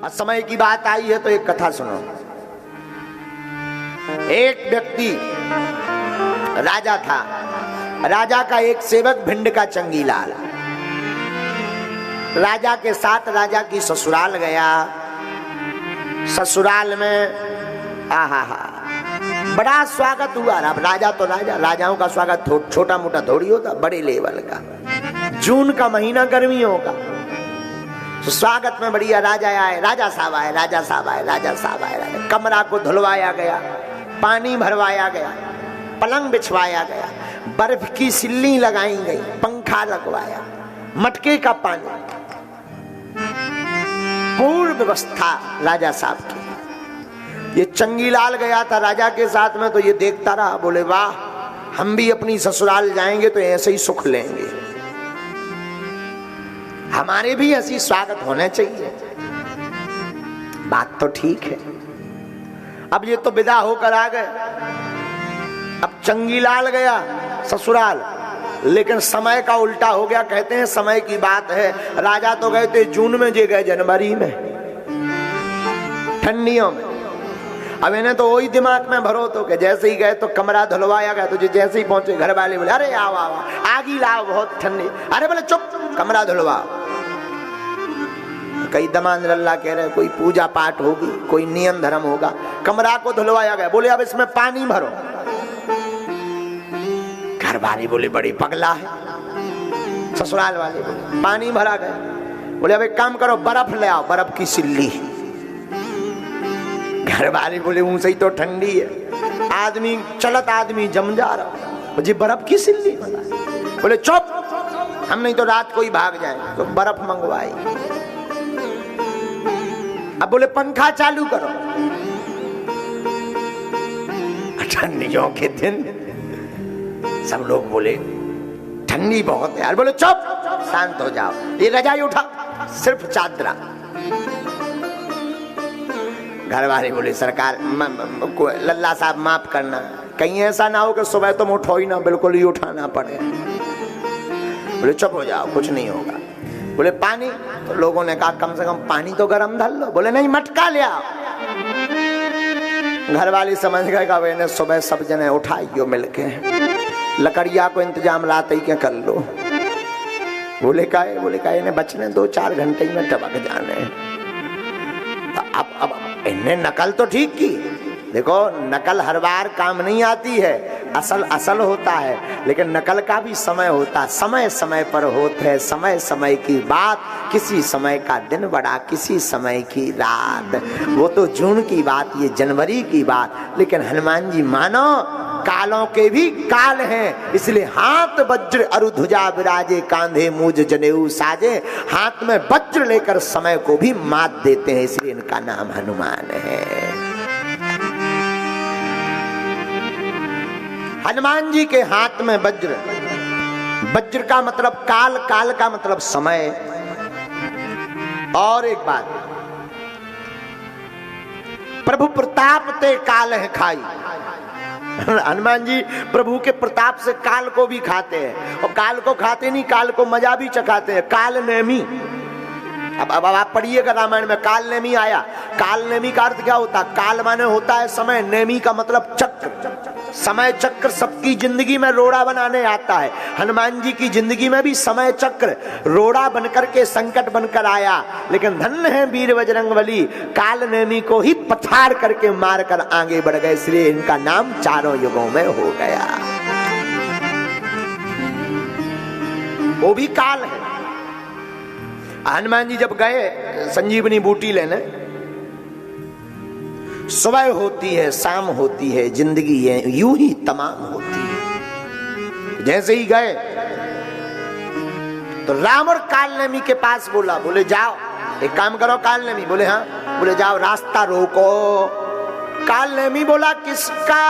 समय की बात आई है तो एक कथा सुनो। एक व्यक्ति राजा था, राजा का एक सेवक भिंड का चंगीलाल राजा के साथ राजा की ससुराल गया। ससुराल में आहा बड़ा स्वागत हुआ। अब राजा तो राजा, राजाओं का स्वागत छोटा मोटा थोड़ी होता, बड़े लेवल का। जून का महीना गर्मियों का, तो स्वागत में बढ़िया राजा आए, राजा साहब आए, राजा साहब आए, राजा साहब आए। कमरा को धुलवाया गया, पानी भरवाया गया, पलंग बिछवाया गया, बर्फ की सिल्ली लगाई गई, पंखा लगवाया, मटके का पानी, पूर्ण व्यवस्था राजा साहब की। ये चंगीलाल गया था राजा के साथ में, तो ये देखता रहा, बोले वाह, हम भी अपनी ससुराल जाएंगे तो ऐसे ही सुख लेंगे, हमारे भी ऐसी स्वागत होना चाहिए। बात तो ठीक है। अब ये तो विदा होकर आ गए। अब चंगीलाल गया ससुराल, लेकिन समय का उल्टा हो गया। कहते हैं समय की बात है, राजा तो गए थे जून में, जे गए जनवरी में, ठंडियों में। अब इन्हें तो वही दिमाग में भरो तो कि जैसे ही गए तो कमरा धुलवाया गया, तो जैसे ही पहुंचे घर वाले बोले अरे आओ आओ, आगी लाओ, बहुत ठंडी। अरे बोले चुप, कमरा धुलवाओ। कई दमान लल्ला कह रहे, कोई पूजा पाठ होगी, कोई नियम धर्म होगा। कमरा को धुलवाया गया, बोले अब इसमें पानी भरो। घर वाले बोले बड़ी पगला है। ससुराल वाले बोले पानी भरा गया, बोले अब एक काम करो, बर्फ ले आओ, बर्फ की सिल्ली। घर वाले बोले ऊंचे ही तो ठंडी है, आदमी चलत आदमी जम जा रहा, मुझे बर्फ की सिल्ली। बोले चुप, हम नहीं तो रात को ही भाग जाए। तो बर्फ मंगवाई। अब बोले पंखा चालू करो। ठंडियों के दिन सब लोग बोले ठंडी बहुत है यार। बोले चुप, शांत हो जाओ, ये रजाई उठा, सिर्फ चादरा। घर वाले बोले सरकार लल्ला साहब माफ करना, कहीं ऐसा ना हो कि सुबह तुम उठो ही ना, बिल्कुल ही उठाना पड़े। बोले चुप हो जाओ, कुछ नहीं होगा। बोले पानी, तो लोगों ने कहा कम से कम पानी तो गर्म धर लो। बोले नहीं, मटका ले आओ। घर वाले समझ गए कि इन्हें सुबह सब जने उठाइयो मिलके, लकड़िया को इंतजाम लाते ही क्या कर लो। बोले का इन्हें बचने 2-4 घंटे में टपक जाने। अब इन्हें नकल तो ठीक की। देखो नकल हर बार काम नहीं आती है, असल होता है, लेकिन नकल का भी समय होता, समय समय पर होते है। समय समय की बात, किसी समय का दिन बड़ा, किसी समय की रात। वो तो जून की बात, ये जनवरी की बात। लेकिन हनुमान जी मानो कालों के भी काल हैं, इसलिए हाथ वज्र अरु ध्वजा विराजे, कांधे मूज जनेऊ साजे। हाथ में वज्र लेकर समय को भी मात देते हैं, इसलिए इनका नाम हनुमान है। हनुमान जी के हाथ में वज्र, वज्र का मतलब काल, काल का मतलब समय। और एक बात, प्रभु प्रताप ते काल है खाई। हनुमान जी प्रभु के प्रताप से काल को भी खाते हैं, और काल को खाते नहीं, काल को मजा भी चखाते हैं। काल नेमी, अब आप पढ़िएगा रामायण में, काल नेमी आया। काल नेमी का अर्थ क्या होता? काल माने होता है समय, नेमी का मतलब चक्र। समय चक्र सबकी जिंदगी में रोड़ा बनाने आता है। हनुमान जी की जिंदगी में भी समय चक्र रोड़ा बनकर के, संकट बनकर आया। लेकिन धन्य है वीर बजरंगबली, काल नेमी को ही पछाड़ करके मार कर आगे बढ़ गए, इसलिए इनका नाम चारों युगों में हो गया। वो भी काल है। हनुमान जी जब गए संजीवनी बूटी लेने, सुबह होती है, शाम होती है, जिंदगी है यूं ही तमाम होती है। जैसे ही गए तो राम और कालनेमी के पास बोला, बोले जाओ एक काम करो कालनेमी। बोले हाँ। बोले जाओ रास्ता रोको। कालनेमी बोला किसका?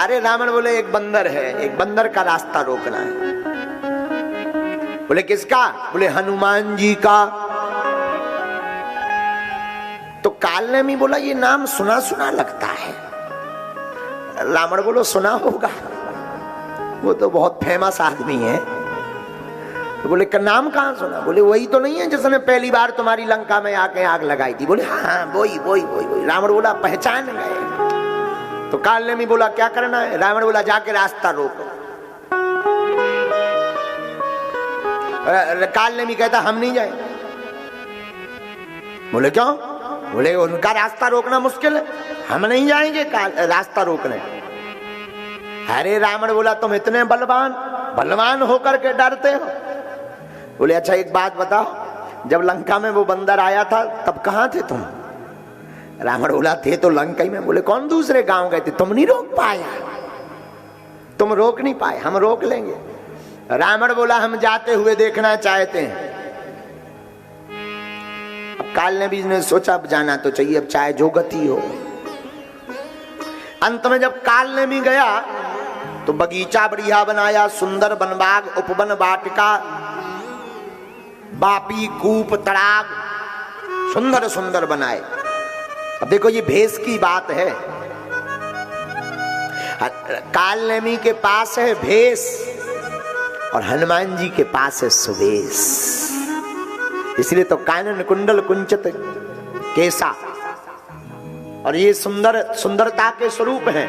अरे रावण बोले एक बंदर है, एक बंदर का रास्ता रोकना है। बोले किसका? बोले हनुमान जी का। तो कालनेमी बोला ये नाम सुना सुना लगता है। रावण बोलो सुना होगा, वो तो बहुत फेमस आदमी है। तो बोले का नाम कहाँ सुना? बोले वही तो नहीं है जिसने पहली बार तुम्हारी लंका में आके आग लगाई थी? बोले हाँ वही वही वही वही। रावण बोला पहचान गए। तो काल नेमी बोला क्या करना है? रावण बोला जाके रास्ता रोको। काल नेमी कहता हम नहीं जाएंगे। बोले क्यों? बोले उनका रास्ता रोकना मुश्किल है, हम नहीं जाएंगे रास्ता रोकने। अरे रावण बोला तुम इतने बलवान होकर के डरते हो? बोले अच्छा एक बात बताओ, जब लंका में वो बंदर आया था तब कहाँ थे तुम? रावण बोला थे तो लंका ही में। बोले कौन दूसरे गांव गए थे? तुम नहीं रोक पाया? तुम रोक नहीं पाए, हम रोक लेंगे। रावण बोला हम जाते हुए देखना चाहते हैं। अब काल ने भी सोचा अब जाना तो चाहिए, अब चाहे जो गति हो। अंत में जब काल ने भी गया तो बगीचा बढ़िया बनाया, सुंदर वनबाग, उपवन, वाटिका, बापी, कूप, तड़ाग सुंदर सुंदर बनाए। अब देखो ये भेष की बात है। काल नेमी के पास है भेष और हनुमान जी के पास है सुवेश। इसलिए तो कानन कुंडल कुंचित केसा, और ये सुंदरता के स्वरूप हैं।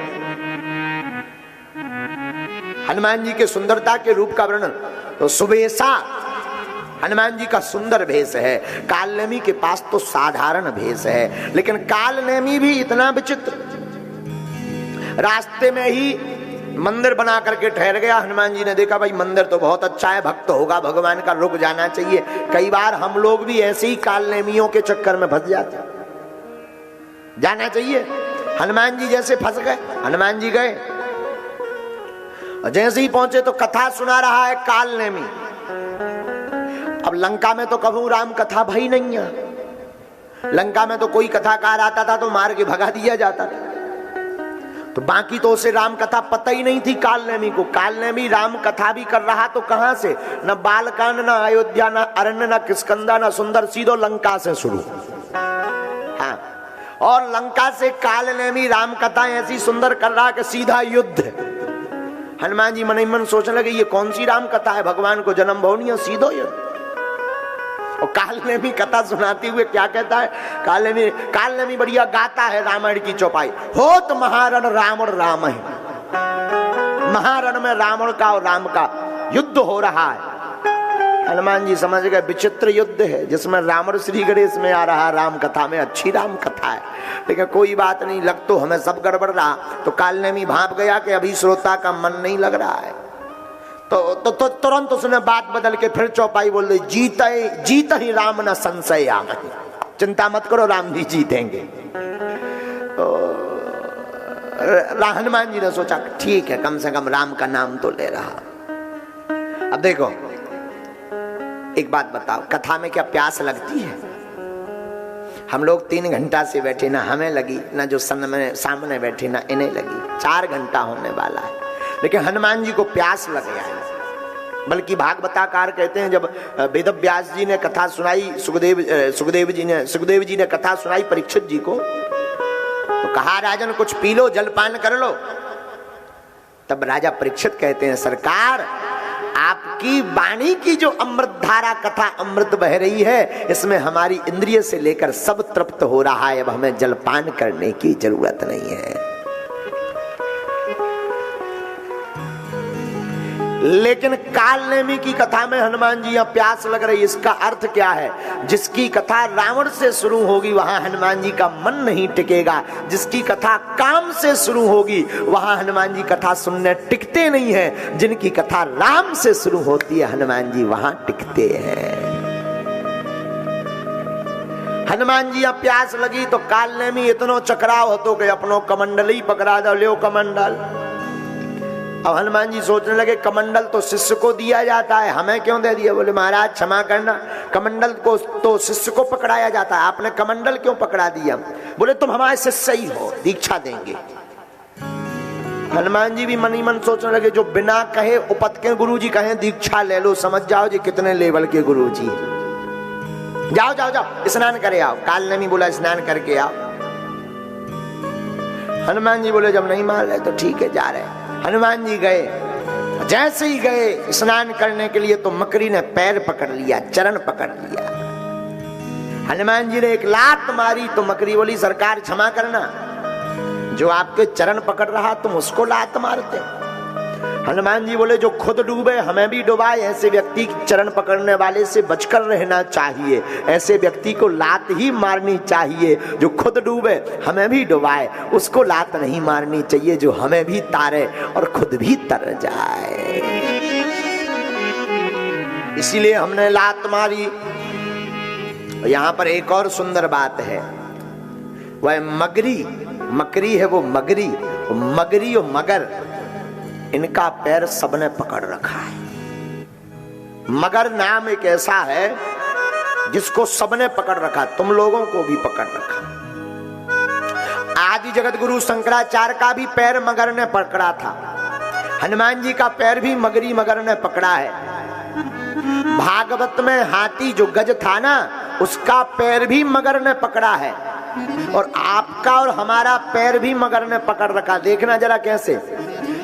हनुमान जी के सुंदरता के रूप का वर्णन तो सुवेशा हनुमान जी का सुंदर भेष है। कालनेमी के पास तो साधारण भेष है। लेकिन कालनेमी भी इतना विचित्र, रास्ते में ही मंदिर बना करके ठहर गया। हनुमान जी ने देखा भाई मंदिर तो बहुत अच्छा है, भक्त होगा भगवान का, रुक जाना चाहिए। कई बार हम लोग भी ऐसे ही कालनेमियों के चक्कर में फंस जाते, जाना चाहिए। हनुमान जी जैसे फंस गए, हनुमान जी गए और जैसे ही पहुंचे तो कथा सुना रहा है कालनेमी। अब लंका में तो कभी राम कथा भई नहीं है। लंका में तो कोई कथाकार आता था तो मार के भगा दिया जाता था। तो बाकी तो उसे राम कथा पता ही नहीं थी कालनेमी को। कालनेमी राम कथा भी कर रहा तो कहां से? न बालकांड, न अयोध्या, न अरण्य, न किष्किंधा, न सुंदर, सीधो लंका से शुरू। हाँ, और लंका से कालनेमी राम कथा ऐसी सुंदर कर रहा कि सीधा युद्ध। हनुमान जी मन ही मन सोचने लगे ये कौन सी राम कथा है, भगवान को जन्म भवनी है, सीधो युद्ध। और कालनेमी कथा सुनाते हुए क्या कहता है? कालनेमी बढ़िया गाता है रामायण की चौपाई। होत महारण रावण राम है, महारण में रावण का और राम का युद्ध हो रहा है। हनुमान जी समझ गए विचित्र युद्ध है जिसमें रावण श्री गणेश में आ रहा। राम कथा में अच्छी राम कथा है, लेकिन कोई बात नहीं, लग तो हमें सब गड़बड़ रहा। तो कालनेमी भाप गया कि अभी श्रोता का मन नहीं लग रहा है। तो तुरंत उसने बात बदल के फिर चौपाई बोल दी, जीत ही राम न संशय आम। चिंता मत करो, राम जी जीतेंगे। तो हनुमान जी ने सोचा ठीक है, कम से कम राम का नाम तो ले रहा। अब देखो एक बात बताओ, कथा में क्या प्यास लगती है? हम लोग 3 घंटा से बैठे, ना हमें लगी, ना जो सामने बैठे ना इन्हें लगी। 4 घंटा होने वाला है, लेकिन हनुमान जी को प्यास लग गया है। बल्कि भागवताकार कहते हैं जब वेद व्यास जी ने कथा सुनाई, सुखदेव जी ने कथा सुनाई परीक्षित जी को, तो कहा राजन कुछ पी लो, जलपान कर लो। तब राजा परीक्षित कहते हैं सरकार, आपकी वाणी की जो अमृत धारा कथा अमृत बह रही है, इसमें हमारी इंद्रिय से लेकर सब तृप्त हो रहा है, अब हमें जलपान करने की जरूरत नहीं है। लेकिन कालनेमी की कथा में हनुमान जी यहाँ प्यास लग रही, इसका अर्थ क्या है? जिसकी कथा रावण से शुरू होगी वहां हनुमान जी का मन नहीं टिकेगा। जिसकी कथा काम से शुरू होगी वहां हनुमान जी कथा सुनने टिकते नहीं है। जिनकी कथा राम से शुरू होती है हनुमान जी वहां टिकते हैं। हनुमान जी यहाँ प्यास लगी तो कालनेमी इतनो चकराव होतो कि अपनो कमंडल ही पकड़ा दो, ले कमंडल। अब हनुमान जी सोचने लगे कमंडल तो शिष्य को दिया जाता है, हमें क्यों दे दिया? बोले महाराज क्षमा करना, कमंडल को तो शिष्य को पकड़ाया जाता है, आपने कमंडल क्यों पकड़ा दिया? बोले तुम हमारे शिष्य ही हो, दीक्षा देंगे। हनुमान जी भी मन ही मन सोचने लगे जो बिना कहे उपत के गुरु जी कहें दीक्षा ले लो, समझ जाओ जी कितने लेवल के गुरु जी। जाओ जाओ जाओ स्नान करे आओ। कालनेमी बोला स्नान करके आओ। हनुमान जी बोले जब नहीं मान रहे तो ठीक है, जा रहे। हनुमान जी गए, जैसे ही गए स्नान करने के लिए तो मकरी ने पैर पकड़ लिया, चरण पकड़ लिया। हनुमान जी ने एक लात मारी तो मकरी बोली, सरकार क्षमा करना, जो आपके चरण पकड़ रहा तुम उसको लात मारते। हनुमान जी बोले, जो खुद डूबे हमें भी डुबाए, ऐसे व्यक्ति चरण पकड़ने वाले से बचकर रहना चाहिए, ऐसे व्यक्ति को लात ही मारनी चाहिए। जो खुद डूबे हमें भी डुबाए, उसको लात नहीं मारनी चाहिए जो हमें भी तारे और खुद भी तर जाए। इसीलिए हमने लात मारी। यहां पर एक और सुंदर बात है, वह मगरी, मकरी है वो मगरी, मगरी और मगर, इनका पैर सबने पकड़ रखा है। मगर नाम एक ऐसा है जिसको सबने पकड़ रखा, तुम लोगों को भी पकड़ रखा। आदि जगत गुरु शंकराचार्य का भी पैर मगर ने पकड़ा था, हनुमान जी का पैर भी मगरी मगर ने पकड़ा है। भागवत में हाथी जो गज था ना, उसका पैर भी मगर ने पकड़ा है, और आपका और हमारा पैर भी मगर ने पकड़ रखा। देखना जरा कैसे,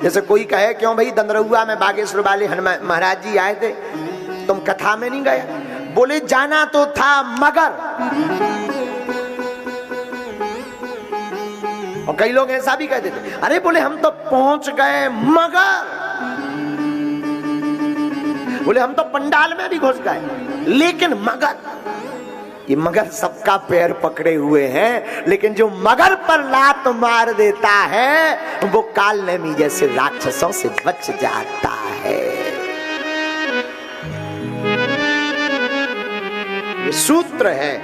जैसे कोई कहे क्यों भाई दंदरहुआ में बागेश्वर वाले हनुमान महाराज जी आए थे, तुम कथा में नहीं गए? बोले जाना तो था मगर। और कई लोग ऐसा भी कहते थे, अरे बोले हम तो पहुंच गए मगर, बोले हम तो पंडाल में भी घुस गए, लेकिन मगर, ये मगर सबका पैर पकड़े हुए हैं, लेकिन जो मगर पर लात मार देता है वो काल नेमी जैसे राक्षसों से बच जाता है। ये सूत्र है।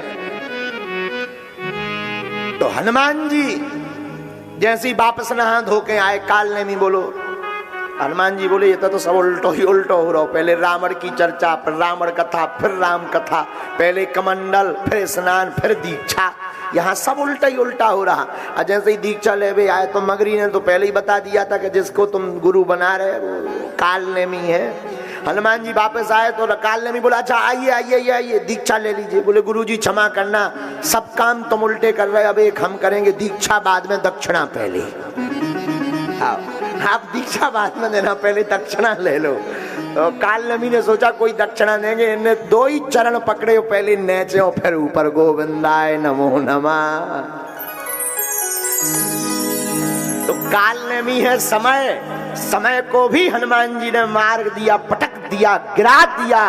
तो हनुमान जी जैसे ही वापस नहा धो के आए, काल नेमी बोलो, हनुमान जी बोले ये तो सब उल्टो ही उल्टो हो रहा, पहले रावण की चर्चा, फिर रावण कथा, फिर राम कथा, पहले कमंडल, फिर स्नान, फिर दीक्षा, यहाँ सब उल्टा ही उल्टा हो रहा। और जैसे ही दीक्षा लेवे आए तो मगरी ने तो पहले ही बता दिया था कि जिसको तुम गुरु बना रहे वो काल नेमी है। हनुमान जी वापस आए तो काल नेमी बोला, अच्छा आइए आइए आइए दीक्षा ले लीजिए। बोले गुरु जी क्षमा करना, सब काम तुम उल्टे कर रहे, अब एक हम करेंगे, दीक्षा बाद में दक्षिणा पहले। आप दीक्षा बाद में देना, पहले दक्षिणा ले लो। तो काल नेमी ने सोचा कोई दक्षिणा देंगे, इन्हें दो ही चरण पकड़े, पहले नेचे और फिर ऊपर गोविंदाय नमो नमः। तो काल नेमी है समय, समय को भी हनुमान जी ने मार दिया, पटक दिया, गिरा दिया।